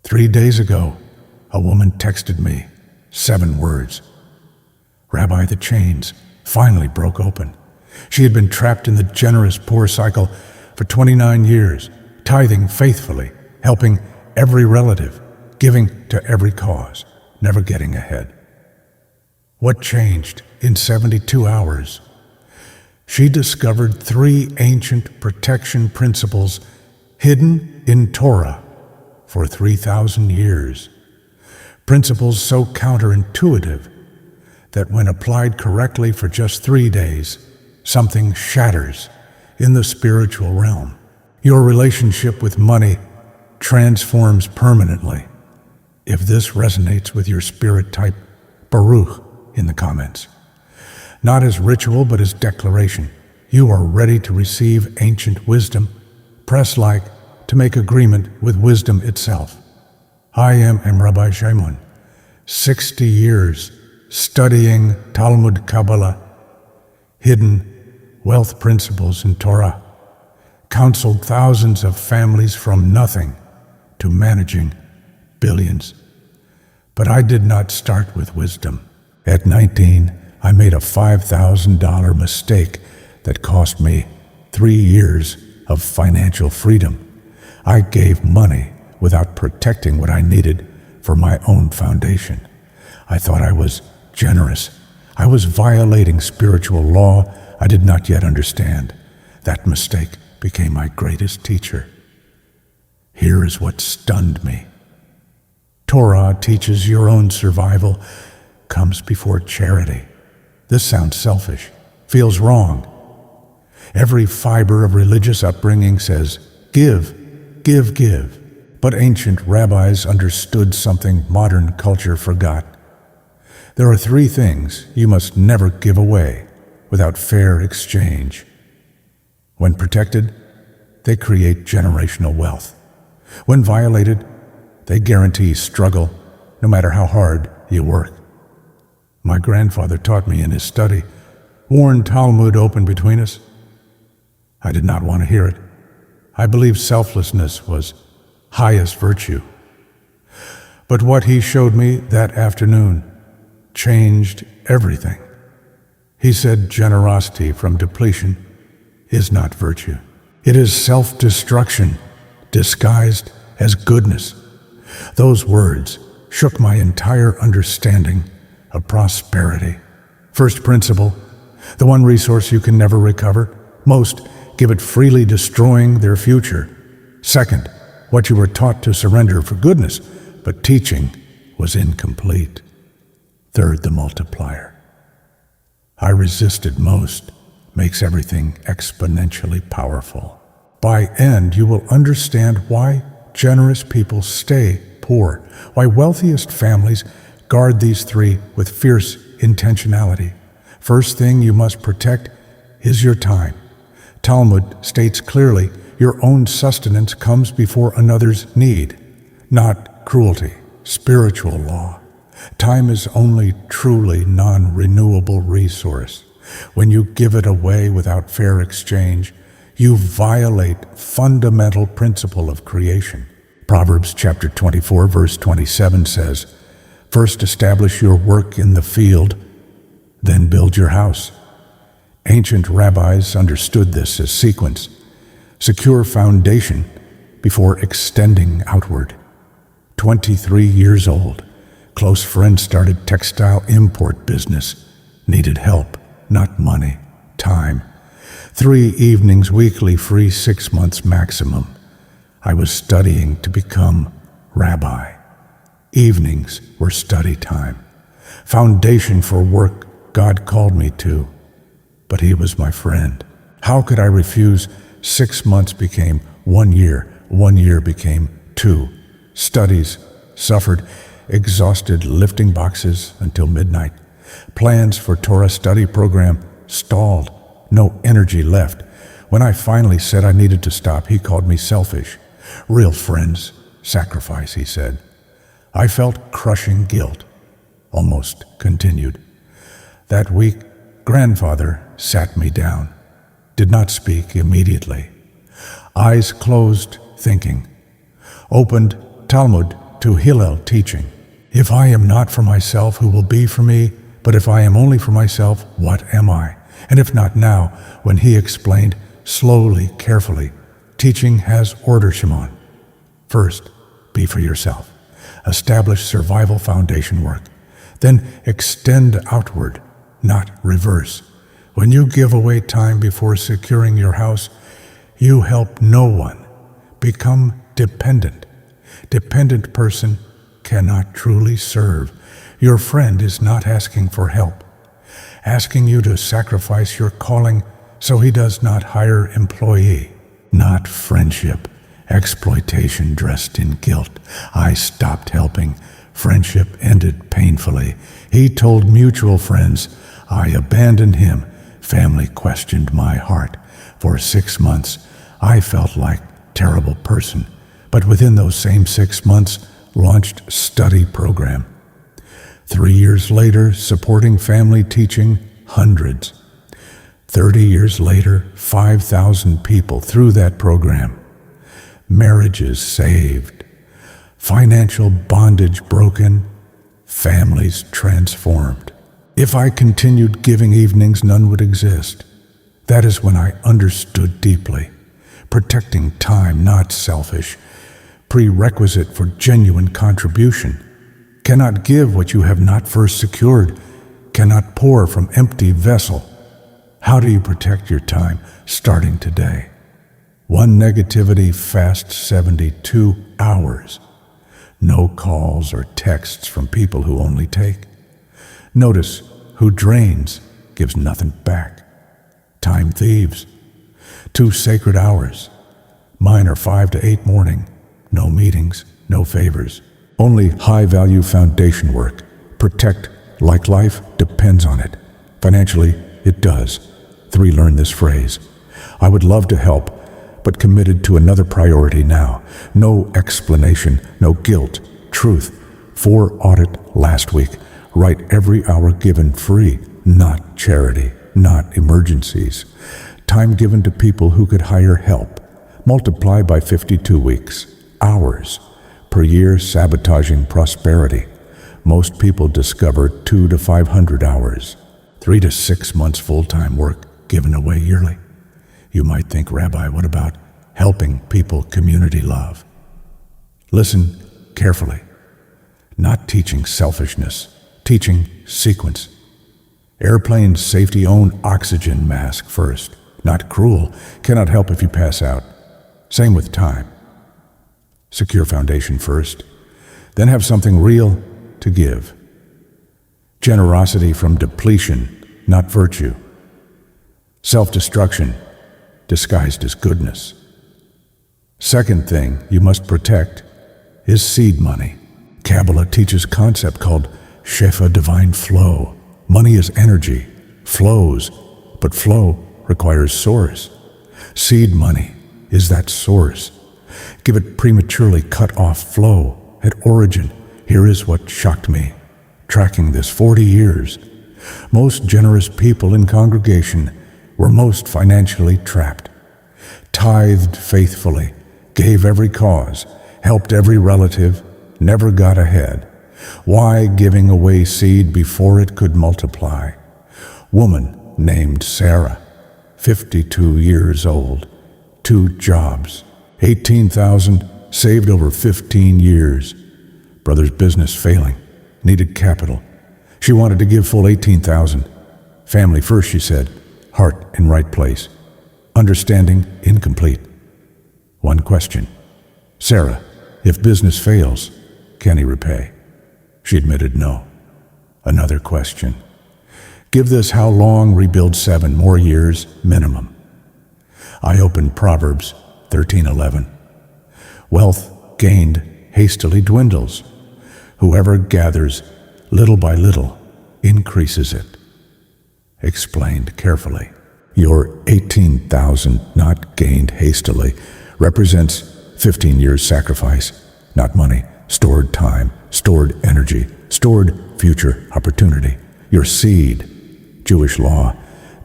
3 days ago, a woman texted me 7 words. Rabbi, the chains finally broke open. She had been trapped in the generous poor cycle for 29 years, tithing faithfully, helping every relative, giving to every cause, never getting ahead. What changed in 72 hours? She discovered 3 ancient protection principles hidden in Torah for 3,000 years. Principles so counterintuitive that when applied correctly for just 3 days, something shatters in the spiritual realm. Your relationship with money transforms permanently. If this resonates with your spirit, type Baruch in the comments. Not as ritual, but as declaration. You are ready to receive ancient wisdom. Press like to make agreement with wisdom itself. I am Rabbi Shimon. 60 years studying Talmud Kabbalah, hidden wealth principles in Torah, counseled thousands of families from nothing to managing billions. But I did not start with wisdom. At 19, I made a $5,000 mistake that cost me 3 years of financial freedom. I gave money without protecting what I needed for my own foundation. I thought I was generous. I was violating spiritual law I did not yet understand. That mistake became my greatest teacher. Here is what stunned me. Torah teaches your own survival comes before charity. This sounds selfish, feels wrong. Every fiber of religious upbringing says, give, give, give. But ancient rabbis understood something modern culture forgot. There are 3 things you must never give away without fair exchange. When protected, they create generational wealth. When violated, they guarantee struggle, no matter how hard you work. My grandfather taught me in his study, "Warn Talmud open between us." I did not want to hear it. I believed selflessness was highest virtue. But what he showed me that afternoon changed everything. He said generosity from depletion is not virtue. It is self-destruction disguised as goodness. Those words shook my entire understanding of prosperity. First principle, the one resource you can never recover. Most give it freely, destroying their future. Second, what you were taught to surrender for goodness, but teaching was incomplete. Third, the multiplier. I resisted most makes everything exponentially powerful. By end, you will understand why generous people stay poor, why wealthiest families guard these 3 with fierce intentionality. First thing you must protect is your time. Talmud states clearly, your own sustenance comes before another's need, not cruelty, spiritual law. Time is only truly non-renewable resource. When you give it away without fair exchange, you violate fundamental principle of creation. Proverbs chapter 24, verse 27 says, "First establish your work in the field, then build your house." Ancient rabbis understood this as sequence. Secure foundation before extending outward. 23 years old, close friend started textile import business. Needed help, not money, time. 3 evenings weekly, free 6 months maximum. I was studying to become rabbi. Evenings were study time. Foundation for work God called me to. But he was my friend. How could I refuse? 6 months became 1 year. 1 year became 2. Studies suffered, exhausted, lifting boxes until midnight. Plans for Torah study program stalled. No energy left. When I finally said I needed to stop, he called me selfish. Real friends sacrifice, he said. I felt crushing guilt. Almost continued. That week, grandfather sat me down. Did not speak immediately. Eyes closed, thinking. Opened Talmud to Hillel teaching, "If I am not for myself, who will be for me? But if I am only for myself, what am I?" And if not now, when he explained, slowly, carefully, teaching has order, Shimon. First, be for yourself. Establish survival foundation work. Then extend outward, not reverse. When you give away time before securing your house, you help no one. Become dependent. Dependent person cannot truly serve. Your friend is not asking for help, asking you to sacrifice your calling so he does not hire employee. Not friendship, exploitation dressed in guilt. I stopped helping. Friendship ended painfully. He told mutual friends. I abandoned him. Family questioned my heart. For 6 months, I felt like a terrible person. But within those same 6 months, launched study program. 3 years later, supporting family teaching, hundreds. 30 years later, 5,000 people through that program. Marriages saved. Financial bondage broken. Families transformed. If I continued giving evenings, none would exist. That is when I understood deeply. Protecting time, not selfish. Prerequisite for genuine contribution. Cannot give what you have not first secured. Cannot pour from empty vessel. How do you protect your time? Starting today. One negativity fast 72 hours. No calls or texts from people who only take. Notice who drains gives nothing back. Time thieves. 2 sacred hours. Mine are 5 to 8 morning. No meetings, no favors. Only high-value foundation work. Protect like life depends on it. Financially, it does. 3, learn this phrase. I would love to help, but committed to another priority now. No explanation, no guilt, truth. 4, audit last week. Write every hour given free, not charity, not emergencies. Time given to people who could hire help. Multiply by 52 weeks. Hours per year sabotaging prosperity. Most people discover 200 to 500 hours. 3 to 6 months full-time work given away yearly. You might think, Rabbi, what about helping people community love? Listen carefully. Not teaching selfishness, teaching sequence. Airplane safety own oxygen mask first. Not cruel, cannot help if you pass out. Same with time. Secure foundation first, then have something real to give. Generosity from depletion, not virtue. Self-destruction, disguised as goodness. Second thing you must protect is seed money. Kabbalah teaches a concept called Shefa, divine flow. Money is energy, flows, but flow requires source. Seed money is that source. Give it prematurely cut off flow at origin. Here is what shocked me. Tracking this 40 years, most generous people in congregation were most financially trapped. Tithed faithfully, gave every cause, helped every relative, never got ahead. Why giving away seed before it could multiply? Woman named Sarah, 52 years old, 2 jobs, 18,000 saved over 15 years. Brother's business failing, needed capital. She wanted to give full 18,000. Family first, she said. Heart in right place. Understanding incomplete. One question. Sarah, if business fails, can he repay? She admitted no. Another question. Give this how long, rebuild 7 more years minimum. I opened Proverbs 13:11. Wealth gained hastily dwindles. Whoever gathers little by little increases it. Explained carefully. Your 18,000 not gained hastily represents 15 years sacrifice, not money, stored time, stored energy, stored future opportunity. Your seed, Jewish law,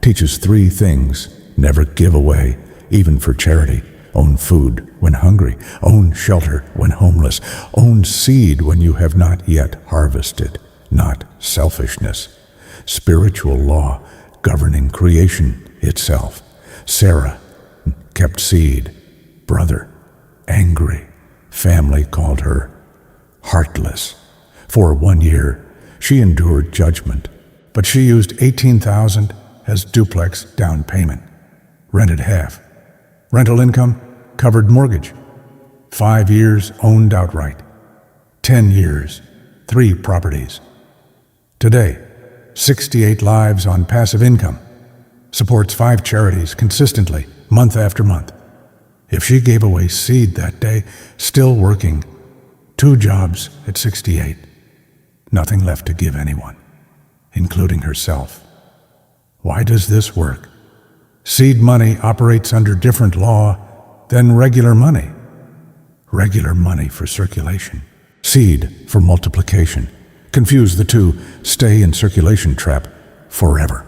teaches 3 things. Never give away, even for charity. Own food when hungry. Own shelter when homeless. Own seed when you have not yet harvested. Not selfishness. Spiritual law governing creation itself. Sarah kept seed. Brother, angry. Family called her heartless. For 1 year, she endured judgment, but she used $18,000 as duplex down payment. Rented half. Rental income covered mortgage. 5 years owned outright. 10 years, 3 properties. Today, 68 lives on passive income. Supports 5 charities consistently, month after month. If she gave away seed that day, still working, 2 jobs at 68, nothing left to give anyone, including herself. Why does this work? Seed money operates under different law than regular money. Regular money for circulation. Seed for multiplication. Confuse the two, stay in circulation trap forever.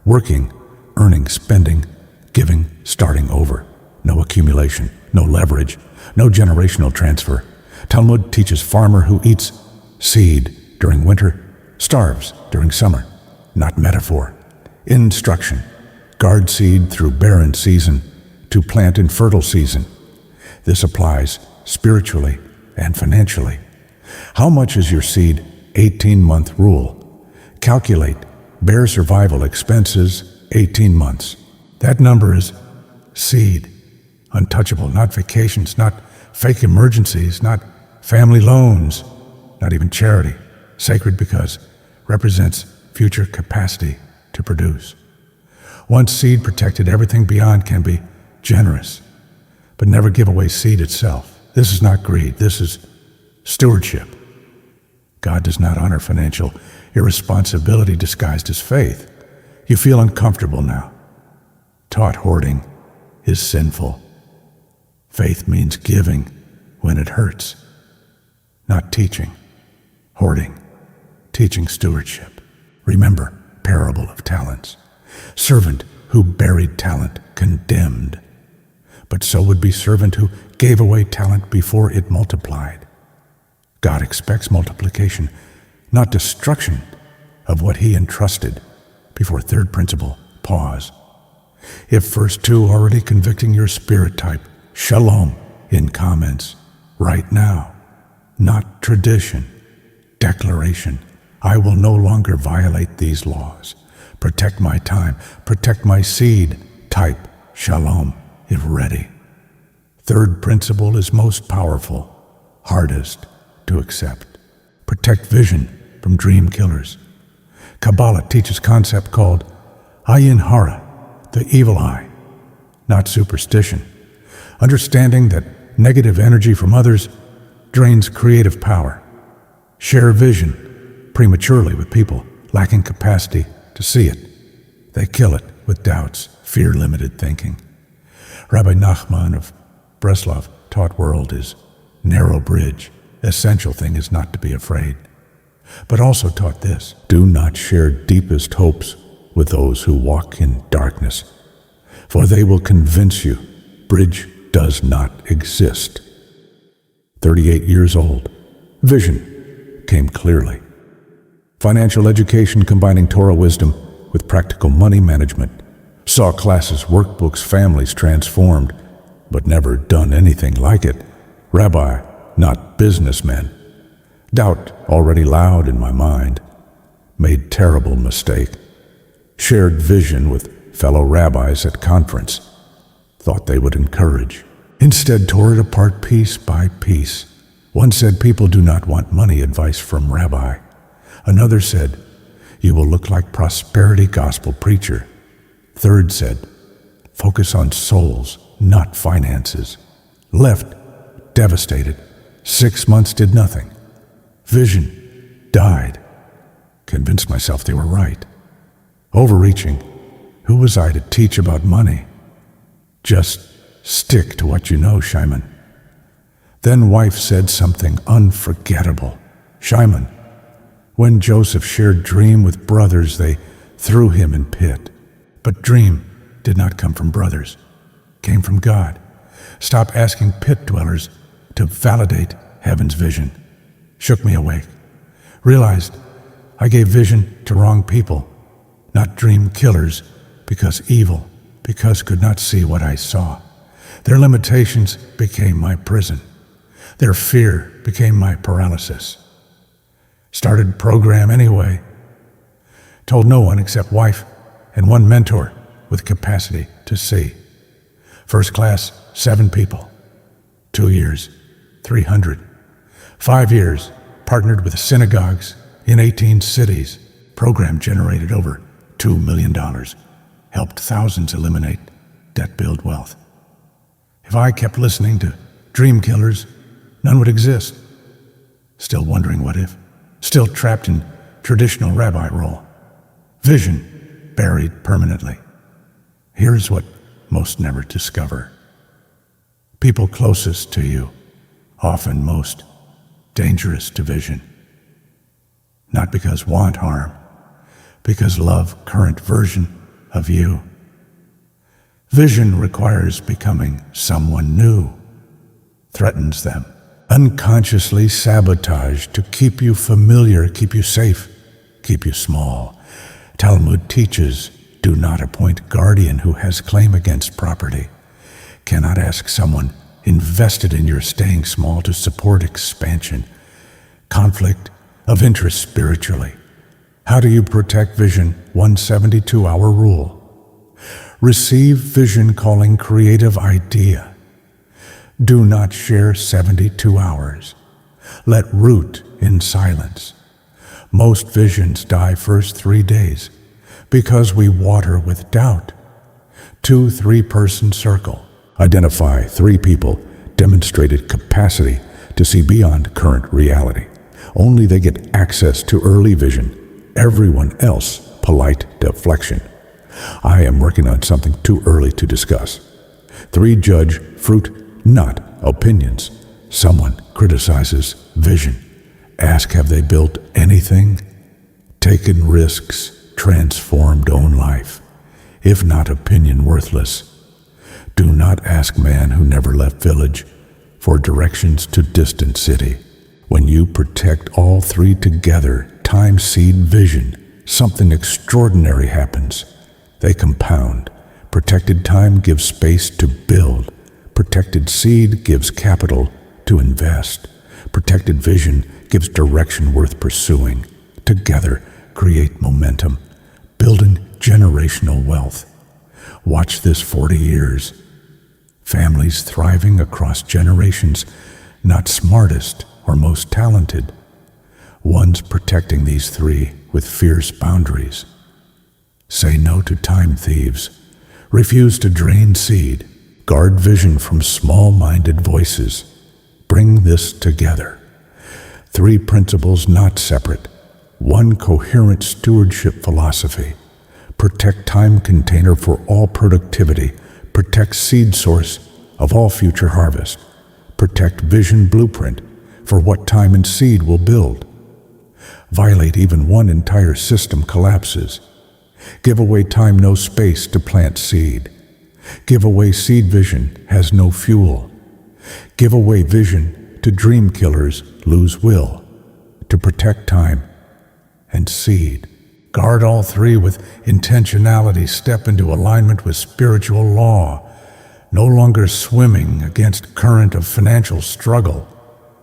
Working, earning, spending, giving, starting over. No accumulation, no leverage, no generational transfer. Talmud teaches farmer who eats seed during winter starves during summer. Not metaphor. Instruction. Guard seed through barren season to plant in fertile season. This applies spiritually and financially. How much is your seed? 18-month rule. Calculate bare survival expenses 18 months. That number is seed. Untouchable, not vacations, not fake emergencies, not family loans, not even charity. Sacred because represents future capacity to produce. Once seed protected, everything beyond can be generous, but never give away seed itself. This is not greed. This is stewardship. God does not honor financial irresponsibility disguised as faith. You feel uncomfortable now. Taught hoarding is sinful. Faith means giving when it hurts, not teaching. Hoarding, teaching stewardship. Remember, parable of talents. Servant who buried talent, condemned. But so would be servant who gave away talent before it multiplied. God expects multiplication, not destruction of what he entrusted. Before third principle, pause. If first two already convicting your spirit type, shalom in comments, right now. Not tradition, declaration. I will no longer violate these laws. Protect my time, protect my seed, type shalom if ready. Third principle is most powerful, hardest to accept. Protect vision from dream killers. Kabbalah teaches concept called ayin hara, the evil eye, not superstition. Understanding that negative energy from others drains creative power. Share vision prematurely with people lacking capacity to see it. They kill it with doubts, fear-limited thinking. Rabbi Nachman of Breslov taught world is narrow bridge. Essential thing is not to be afraid. But also taught this: do not share deepest hopes with those who walk in darkness, for they will convince you bridge does not exist. 38 years old, vision came clearly. Financial education combining Torah wisdom with practical money management. Saw classes, workbooks, families transformed, but never done anything like it. Rabbi, not businessmen. Doubt already loud in my mind. Made terrible mistake. Shared vision with fellow rabbis at conference. Thought they would encourage. Instead tore it apart piece by piece. One said people do not want money advice from rabbi. Another said, you will look like prosperity gospel preacher. Third said, focus on souls, not finances. Left, devastated. 6 months did nothing. Vision died. Convinced myself they were right. Overreaching. Who was I to teach about money? Just stick to what you know, Shimon. Then wife said something unforgettable. Shimon, when Joseph shared dream with brothers, they threw him in pit. But dream did not come from brothers, came from God. Stop asking pit dwellers to validate heaven's vision. Shook me awake. Realized I gave vision to wrong people, not dream killers, because could not see what I saw. Their limitations became my prison. Their fear became my paralysis. Started program anyway. Told no one except wife and one mentor with capacity to see. First class, 7 people. 2 years, 300. 5 years, partnered with synagogues in 18 cities. Program generated over $2 million. Helped thousands eliminate debt, build wealth. If I kept listening to dream killers, none would exist. Still wondering what if. Still trapped in traditional rabbi role. Vision buried permanently. Here's what most never discover. People closest to you, often most dangerous to vision. Not because want harm, because love current version of you. Vision requires becoming someone new, threatens them, unconsciously sabotaged to keep you familiar, keep you safe, keep you small. Talmud teaches, do not appoint guardian who has claim against property. Cannot ask someone invested in your staying small to support expansion. Conflict of interest spiritually. How do you protect vision? 172-hour rule. Receive vision calling creative idea. Do not share 72 hours. Let root in silence. Most visions die first 3 days because we water with doubt. 2-3-person circle. Identify 3 people demonstrated capacity to see beyond current reality. Only they get access to early vision. Everyone else, polite deflection. I am working on something too early to discuss. 3 judge fruit, not opinions. Someone criticizes vision. Ask, have they built anything? Taken risks, transformed own life. If not opinion, worthless. Do not ask man who never left village for directions to distant city. When you protect all 3 together, time, seed, vision, something extraordinary happens. They compound. Protected time gives space to build. Protected seed gives capital to invest. Protected vision gives direction worth pursuing. Together, create momentum, building generational wealth. Watch this 40 years. Families thriving across generations, not smartest or most talented. One's protecting these 3 with fierce boundaries. Say no to time thieves. Refuse to drain seed. Guard vision from small-minded voices. Bring this together. 3 principles not separate. 1 coherent stewardship philosophy. Protect time container for all productivity. Protect seed source of all future harvest. Protect vision blueprint for what time and seed will build. Violate even one entire system collapses. Give away time, no space to plant seed. Give away seed vision has no fuel. Give away vision to dream killers, lose will. To protect time and seed. Guard all 3 with intentionality. Step into alignment with spiritual law. No longer swimming against current of financial struggle.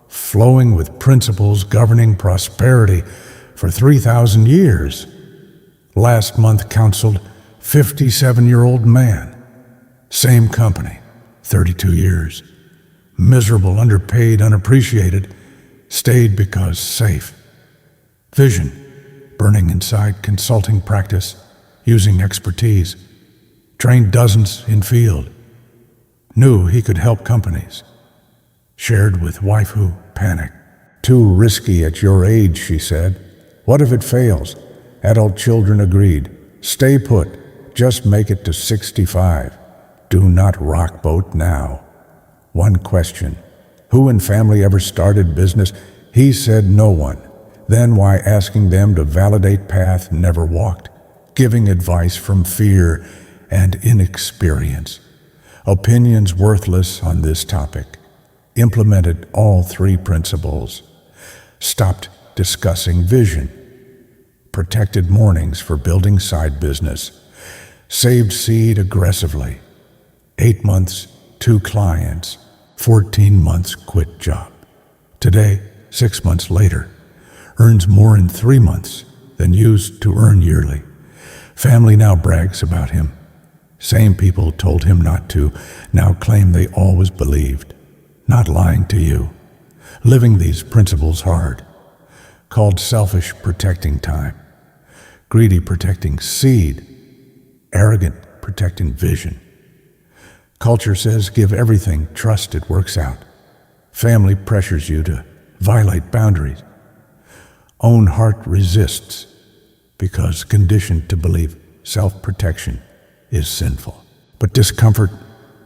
Flowing with principles governing prosperity for 3,000 years. Last month counseled 57-year-old man. Same company, 32 years. Miserable, underpaid, unappreciated. Stayed because safe. Vision, burning inside consulting practice, using expertise. Trained dozens in field. Knew he could help companies. Shared with wife who panicked. Too risky at your age, she said. What if it fails? Adult children agreed. Stay put. Just make it to 65. Do not rock boat now. 1 question. Who in family ever started business? He said no one. Then why asking them to validate path never walked? Giving advice from fear and inexperience. Opinions worthless on this topic. Implemented all 3 principles. Stopped discussing vision. Protected mornings for building side business. Saved seed aggressively. 8 months, 2 clients. 14 months quit job. Today, 6 months later, earns more in 3 months than used to earn yearly. Family now brags about him. Same people told him not to, now claim they always believed. Not lying to you. Living these principles hard. Called selfish protecting time. Greedy protecting seed. Arrogant protecting vision. Culture says give everything, trust it works out. Family pressures you to violate boundaries. Own heart resists because conditioned to believe self-protection is sinful. But discomfort,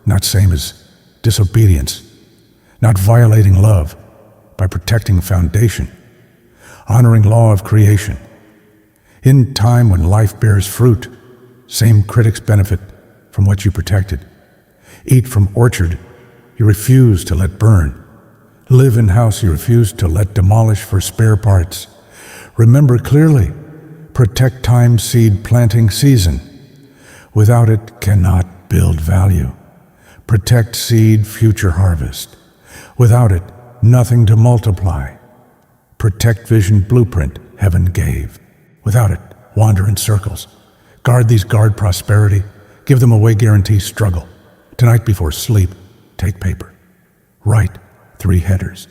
not same as disobedience, not violating love by protecting foundation, honoring law of creation. In time when life bears fruit, same critics benefit from what you protected. Eat from orchard you refuse to let burn. Live in house you refuse to let demolish for spare parts. Remember clearly, protect time seed planting season. Without it cannot build value. Protect seed future harvest. Without it, nothing to multiply. Protect vision blueprint heaven gave. Without it, wander in circles. Guard prosperity. Give them away guarantee struggle. Tonight before sleep, take paper. Write 3 headers.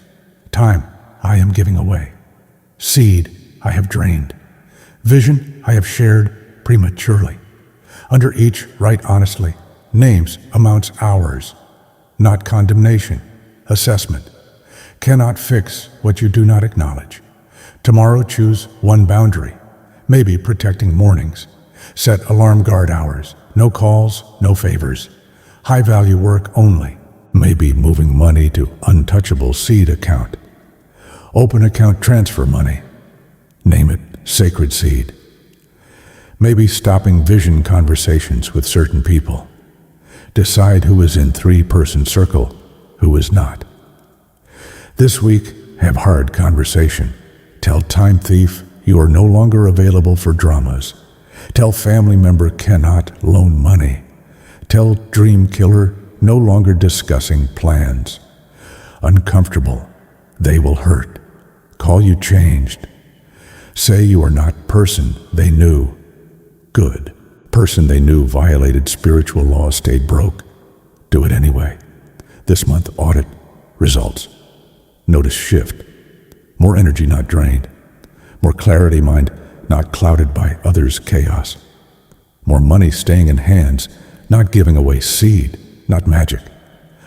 Time I am giving away. Seed I have drained. Vision I have shared prematurely. Under each, write honestly. Names, amounts, hours. Not condemnation. Assessment. Cannot fix what you do not acknowledge. Tomorrow choose 1 boundary. Maybe protecting mornings. Set alarm guard hours. No calls, no favors. High value work only. Maybe moving money to untouchable seed account. Open account transfer money. Name it sacred seed. Maybe stopping vision conversations with certain people. Decide who is in 3-person circle, who is not. This week, have hard conversation. Tell time thief you are no longer available for dramas. Tell family member cannot loan money. Tell dream killer no longer discussing plans. Uncomfortable, they will hurt. Call you changed. Say you are not person they knew. Good. Person they knew violated spiritual law, stayed broke. Do it anyway. This month, audit. Results. Notice shift. More energy not drained. More clarity, mind not clouded by others' chaos. More money staying in hands, not giving away seed, not magic.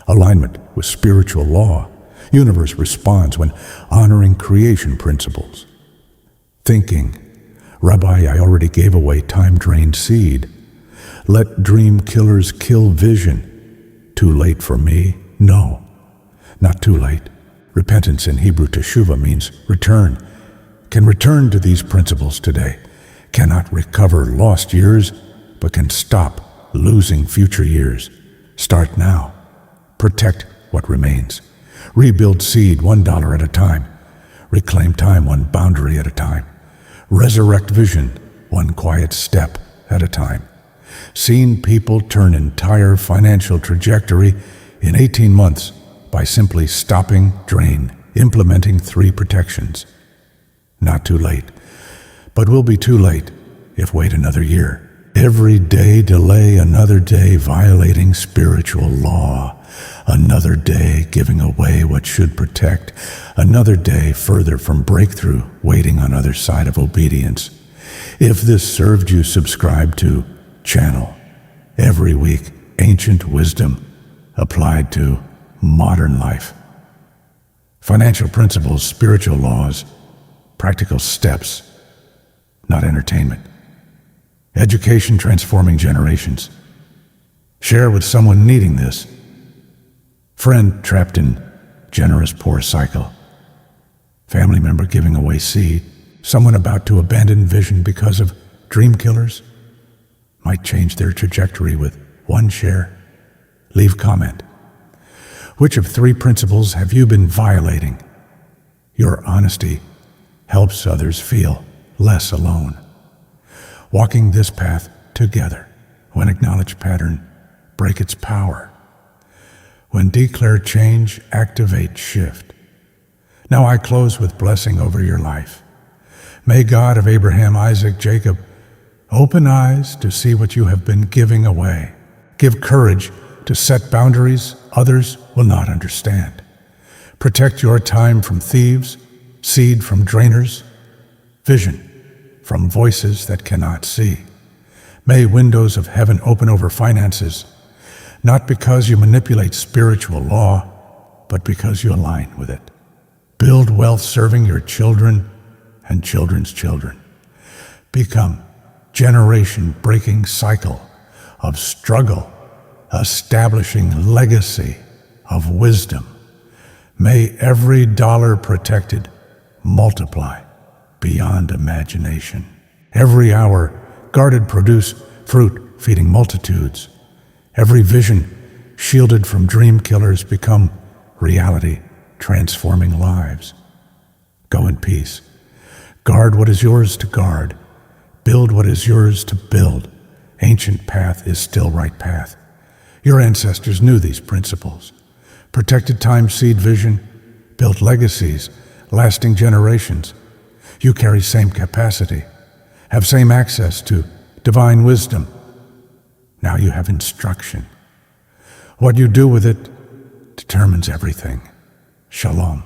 Alignment with spiritual law. Universe responds when honoring creation principles. Thinking. Rabbi, I already gave away time-drained seed. Let dream killers kill vision. Too late for me? No, not too late. Repentance in Hebrew teshuvah means return. Can return to these principles today. Cannot recover lost years, but can stop losing future years. Start now. Protect what remains. Rebuild seed $1 at a time. Reclaim time 1 boundary at a time. Resurrect vision 1 quiet step at a time. Seen people turn entire financial trajectory in 18 months by simply stopping drain, implementing 3 protections. Not too late, but will be too late if wait another year. Every day delay, another day violating spiritual law. Another day giving away what should protect. Another day further from breakthrough, waiting on other side of obedience. If this served you, subscribe to channel. Every week, ancient wisdom applied to modern life. Financial principles, spiritual laws, practical steps, not entertainment. Education transforming generations. Share with someone needing this. Friend trapped in generous poor cycle. Family member giving away seed. Someone about to abandon vision because of dream killers. Might change their trajectory with 1 share. Leave comment. Which of 3 principles have you been violating? Your honesty helps others feel less alone. Walking this path together. When acknowledge pattern, break its power. When declare change, activate shift. Now I close with blessing over your life. May God of Abraham, Isaac, Jacob, open eyes to see what you have been giving away. Give courage to set boundaries others will not understand. Protect your time from thieves, seed from drainers, vision from voices that cannot see. May windows of heaven open over finances, not because you manipulate spiritual law, but because you align with it. Build wealth serving your children and children's children. Become generation-breaking cycle of struggle, establishing legacy of wisdom. May every dollar protected multiply beyond imagination. Every hour guarded produce fruit feeding multitudes. Every vision shielded from dream killers become reality transforming lives. Go in peace. Guard what is yours to guard. Build what is yours to build. Ancient path is still right path. Your ancestors knew these principles. Protected time seed vision, built legacies, lasting generations. You carry same capacity, have same access to divine wisdom. Now you have instruction. What you do with it determines everything. Shalom.